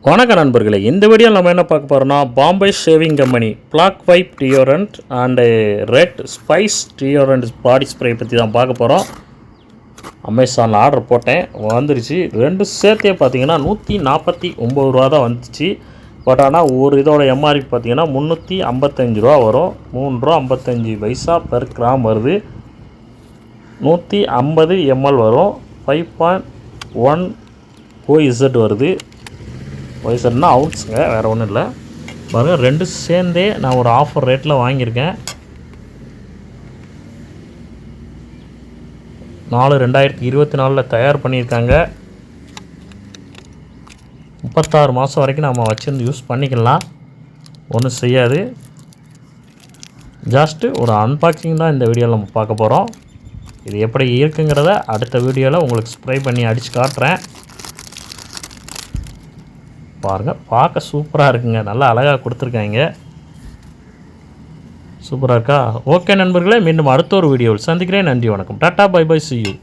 வணக்கம் நண்பர்களே, இந்த வீடியோவில் நம்ம என்ன பார்க்க போகிறோம்னா Bombay Shaving Company Black Vibe deodorant and Red Spice deodorant body spray பற்றி தான் பார்க்க போகிறோம். அமேசானில் ஆர்டர் போட்டேன், வந்துருச்சு. ரெண்டு சேர்த்தே பார்த்தீங்கன்னா 149 ரூபா தான் வந்துச்சு. பட் ஆனால் ஒரு இதோட எம்ஆர்பி பார்த்தீங்கன்னா 355 ரூபா வரும். 3 ரூபா 55 பைசா பெர் கிராம் வருது. 150 ml வரும். 5.1 OZ வருது. ஒய்சர்னா அவுட்ஸுங்க, வேறு ஒன்றும் இல்லை. பாருங்கள், ரெண்டு சேர்ந்தே நான் ஒரு ஆஃபர் ரேட்டில் வாங்கியிருக்கேன். 4/2024 தயார் பண்ணியிருக்காங்க. 36 மாதம் வரைக்கும் நம்ம வச்சுருந்து யூஸ் பண்ணிக்கலாம், ஒன்றும் செய்யாது. ஜஸ்ட்டு ஒரு அன்பாக்சிங் தான் இந்த வீடியோவில் நம்ம பார்க்க போகிறோம். இது எப்படி இருக்குங்கிறத அடுத்த வீடியோவில் உங்களுக்கு ஸ்ப்ரே பண்ணி அடித்து காட்டுறேன். பாருங்கள், பார்க்க சூப்பராக இருக்குங்க, நல்லா அழகாக கொடுத்துருக்காங்க. சூப்பராக இருக்கா? ஓகே நண்பர்களே, மீண்டும் அடுத்த ஒரு வீடியோவில் சந்திக்கிறேன். நன்றி, வணக்கம், tata, bye bye, see you.